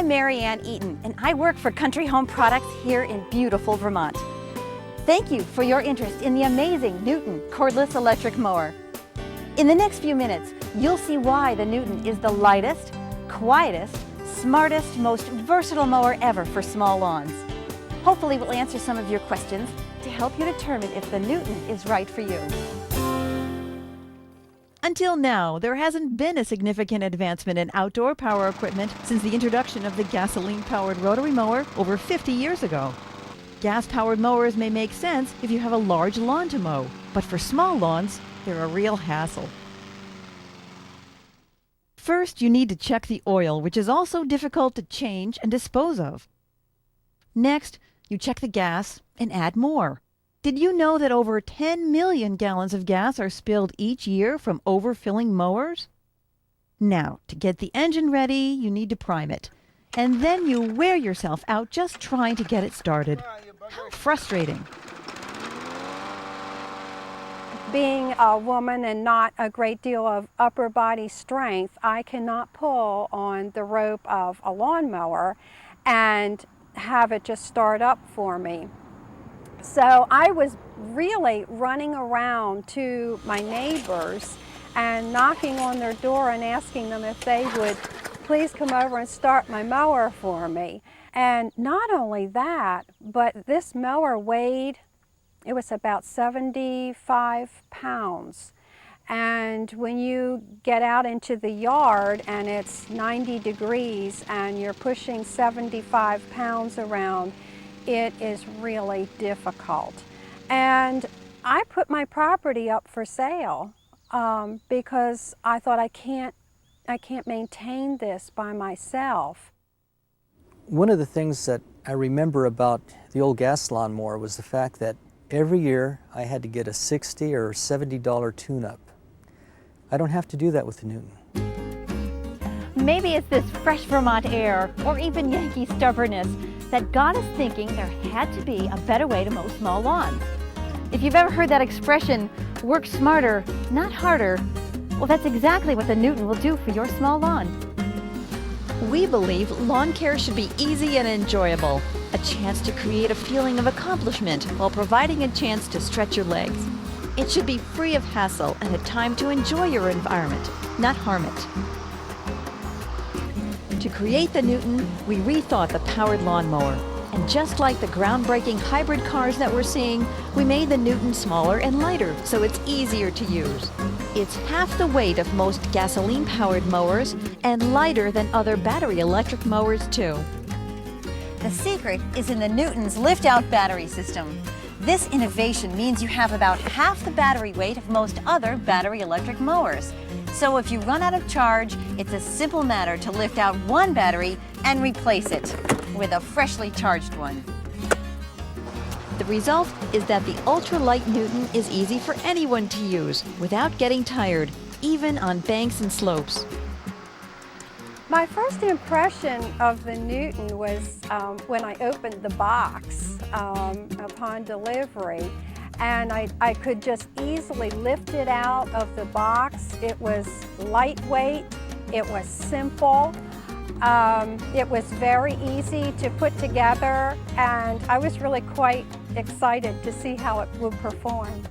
I'm Mary Ann Eaton, and I work for Country Home Products here in beautiful Vermont. Thank you for your interest in the amazing Neuton cordless electric mower. In the next few minutes, you'll see why the Neuton is the lightest, quietest, smartest, most versatile mower ever for small lawns. Hopefully we'll answer some of your questions to help you determine if the Neuton is right for you. Until now, there hasn't been a significant advancement in outdoor power equipment since the introduction of the gasoline-powered rotary mower over 50 years ago. Gas-powered mowers may make sense if you have a large lawn to mow, but for small lawns, they're a real hassle. First, you need to check the oil, which is also difficult to change and dispose of. Next, you check the gas and add more. Did you know that over 10 million gallons of gas are spilled each year from overfilling mowers? Now, to get the engine ready, you need to prime it. And then you wear yourself out just trying to get it started. How frustrating. Being a woman and not a great deal of upper body strength, I cannot pull on the rope of a lawnmower and have it just start up for me. So I was really running around to my neighbors and knocking on their door and asking them if they would please come over and start my mower for me. And not only that, but this mower weighed, it was about 75 pounds. And when you get out into the yard and it's 90 degrees and you're pushing 75 pounds around, it is really difficult. And I put my property up for sale because I thought I can't maintain this by myself. One of the things that I remember about the old gas lawnmower was the fact that every year I had to get a $60 or $70 tune-up. I don't have to do that with the Neuton. Maybe it's this fresh Vermont air, or even Yankee stubbornness, that got us thinking there had to be a better way to mow small lawns. If you've ever heard that expression, work smarter, not harder, well, that's exactly what the Neuton will do for your small lawn. We believe lawn care should be easy and enjoyable, a chance to create a feeling of accomplishment while providing a chance to stretch your legs. It should be free of hassle and a time to enjoy your environment, not harm it. To create the Neuton, we rethought the powered lawnmower. And just like the groundbreaking hybrid cars that we're seeing, we made the Neuton smaller and lighter so it's easier to use. It's half the weight of most gasoline-powered mowers and lighter than other battery electric mowers too. The secret is in the Neuton's lift-out battery system. This innovation means you have about half the battery weight of most other battery electric mowers. So if you run out of charge, it's a simple matter to lift out one battery and replace it with a freshly charged one. The result is that the ultra-light Neuton is easy for anyone to use without getting tired, even on banks and slopes. My first impression of the Neuton was when I opened the box upon delivery, and I could just easily lift it out of the box. It was lightweight, it was simple, it was very easy to put together, and I was really quite excited to see how it would perform.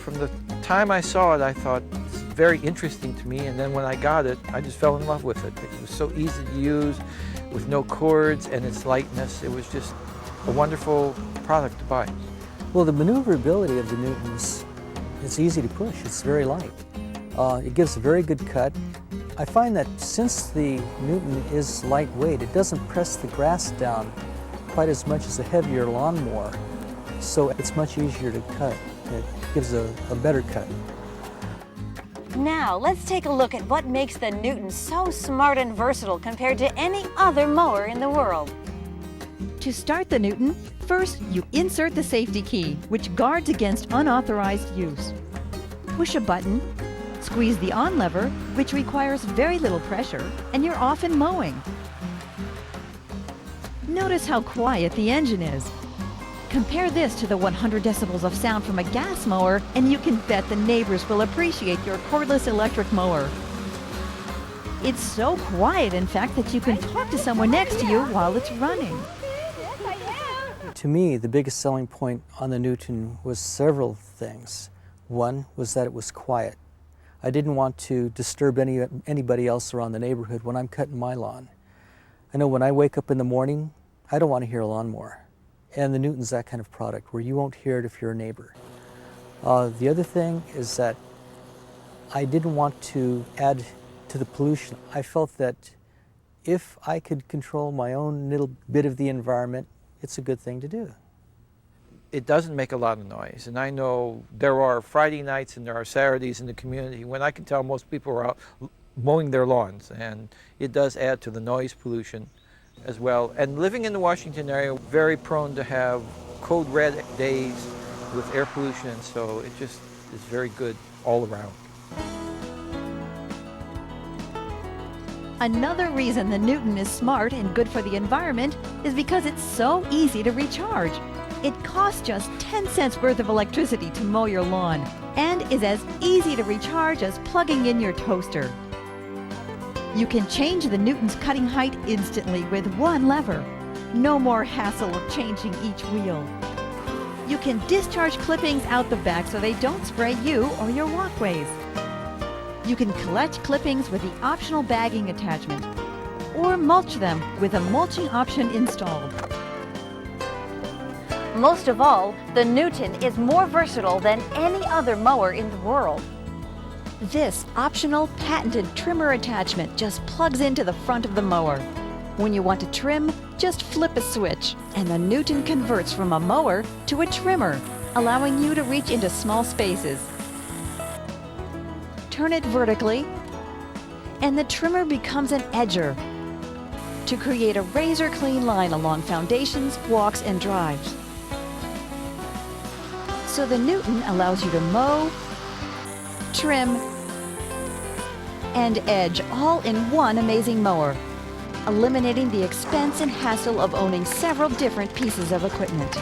From the time I saw it, I thought it's very interesting to me, and then when I got it, I just fell in love with it. It was so easy to use, with no cords and its lightness. It was just a wonderful product to buy. Well, the maneuverability of the Neutons, it's easy to push. It's very light. It gives a very good cut. I find that since the Neuton is lightweight, it doesn't press the grass down quite as much as a heavier lawnmower, so it's much easier to cut. It gives a better cut. Now, let's take a look at what makes the Neuton so smart and versatile compared to any other mower in the world. To start the Neuton, first you insert the safety key, which guards against unauthorized use. Push a button, squeeze the on lever, which requires very little pressure, and you're off and mowing. Notice how quiet the engine is. Compare this to the 100 decibels of sound from a gas mower, and you can bet the neighbors will appreciate your cordless electric mower. It's so quiet, in fact, that you can talk to someone next to you while it's running. To me, the biggest selling point on the Neuton was several things. One was that it was quiet. I didn't want to disturb anybody else around the neighborhood when I'm cutting my lawn. I know when I wake up in the morning, I don't want to hear a lawnmower. And the Neuton's that kind of product where you won't hear it if you're a neighbor. The other thing is that I didn't want to add to the pollution. I felt that if I could control my own little bit of the environment, it's a good thing to do. It doesn't make a lot of noise, and I know there are Friday nights and there are Saturdays in the community when I can tell most people are out mowing their lawns, and it does add to the noise pollution as well. And living in the Washington area, very prone to have code red days with air pollution, and so it just is very good all around. Another reason the Neuton is smart and good for the environment is because it's so easy to recharge. It costs just 10 cents worth of electricity to mow your lawn and is as easy to recharge as plugging in your toaster. You can change the Neuton's cutting height instantly with one lever. No more hassle of changing each wheel. You can discharge clippings out the back so they don't spray you or your walkways. You can collect clippings with the optional bagging attachment or mulch them with a mulching option installed. Most of all, the Neuton is more versatile than any other mower in the world. This optional patented trimmer attachment just plugs into the front of the mower. When you want to trim, just flip a switch and the Neuton converts from a mower to a trimmer, allowing you to reach into small spaces. Turn it vertically and the trimmer becomes an edger to create a razor-clean line along foundations, walks, and drives. So the Neuton allows you to mow, trim, and edge all in one amazing mower, eliminating the expense and hassle of owning several different pieces of equipment.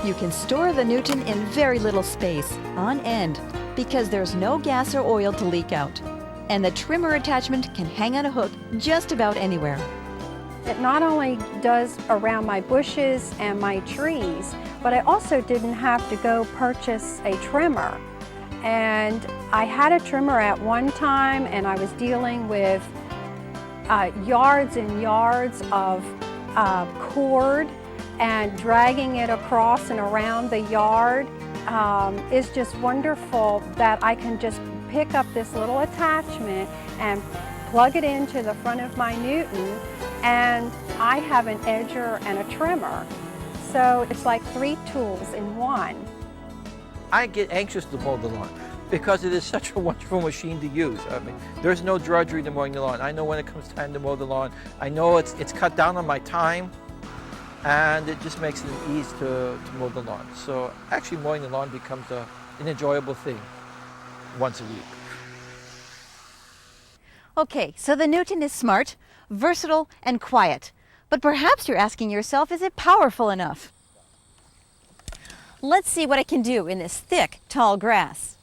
You can store the Neuton in very little space, on end, because there's no gas or oil to leak out. And the trimmer attachment can hang on a hook just about anywhere. It not only does around my bushes and my trees, but I also didn't have to go purchase a trimmer. And I had a trimmer at one time and I was dealing with yards and yards of cord and dragging it across and around the yard. It's just wonderful that I can just pick up this little attachment and plug it into the front of my Neuton, and I have an edger and a trimmer. So it's like 3 tools in one. I get anxious to mow the lawn because it is such a wonderful machine to use. I mean, there's no drudgery to mowing the lawn. I know when it comes time to mow the lawn. I know it's cut down on my time, and it just makes it an ease to mow the lawn. So actually mowing the lawn becomes an enjoyable thing once a week. Okay, so the Neuton is smart, versatile, and quiet. But perhaps you're asking yourself, is it powerful enough? Let's see what I can do in this thick, tall grass.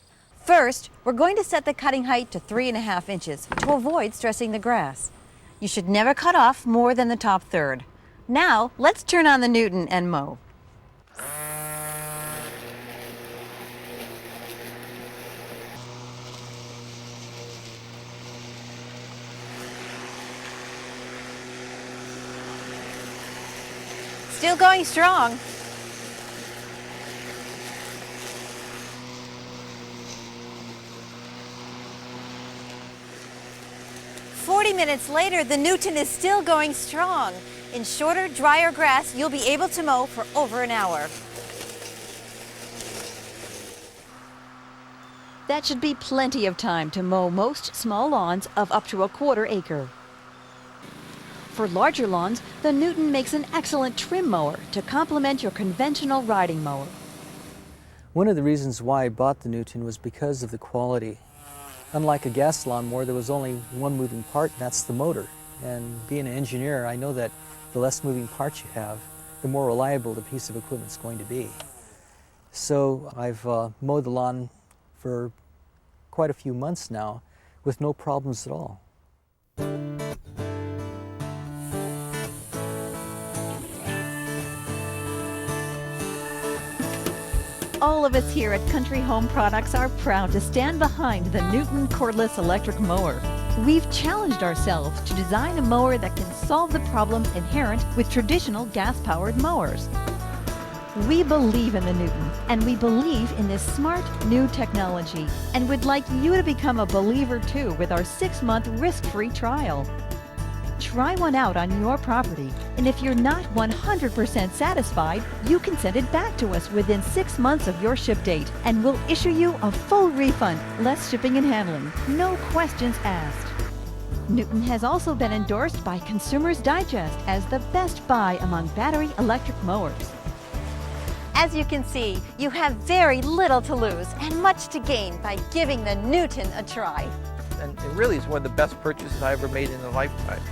First, we're going to set the cutting height to 3.5 inches to avoid stressing the grass. You should never cut off more than the top third. Now, let's turn on the Neuton and mow. Still going strong. Minutes later, the Neuton is still going strong. In shorter, drier grass, you'll be able to mow for over an hour. That should be plenty of time to mow most small lawns of up to 1/4 acre. For larger lawns, the Neuton makes an excellent trim mower to complement your conventional riding mower. One of the reasons why I bought the Neuton was because of the quality. Unlike a gas lawnmower, there was only one moving part, and that's the motor. And being an engineer, I know that the less moving parts you have, the more reliable the piece of equipment is going to be. So I've mowed the lawn for quite a few months now with no problems at all. All of us here at Country Home Products are proud to stand behind the Neuton cordless electric mower. We've challenged ourselves to design a mower that can solve the problems inherent with traditional gas-powered mowers. We believe in the Neuton, and we believe in this smart new technology, and would like you to become a believer too with our 6-month risk-free trial. Try one out on your property, and if you're not 100% satisfied, you can send it back to us within 6 months of your ship date, and we'll issue you a full refund, less shipping and handling, no questions asked. Neuton has also been endorsed by Consumers Digest as the best buy among battery electric mowers. As you can see, you have very little to lose and much to gain by giving the Neuton a try. And it really is one of the best purchases I ever made in a lifetime.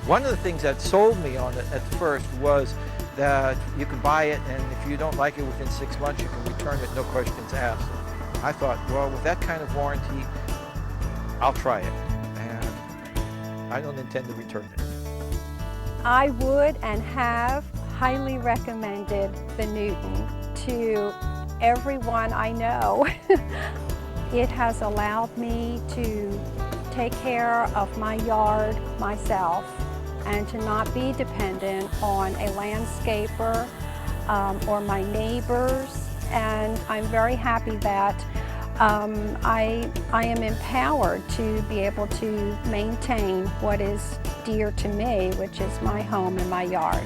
One of the things that sold me on it at first was that you can buy it, and if you don't like it within 6 months, you can return it, no questions asked. I thought, well, with that kind of warranty, I'll try it, and I don't intend to return it. I would and have highly recommended the Neuton to everyone I know. It has allowed me to take care of my yard myself and to not be dependent on a landscaper or my neighbors. And I'm very happy that I am empowered to be able to maintain what is dear to me, which is my home and my yard.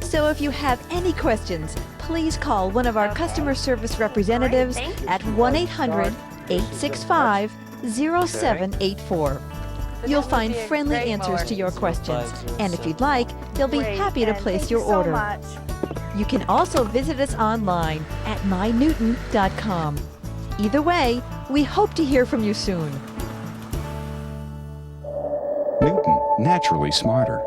So if you have any questions, please call one of our customer service representatives at 1-800-865-0784. You'll find friendly answers to your questions, and if you'd like, they'll be happy to place your order. You can also visit us online at myneuton.com. Either way, we hope to hear from you soon. Neuton, naturally smarter.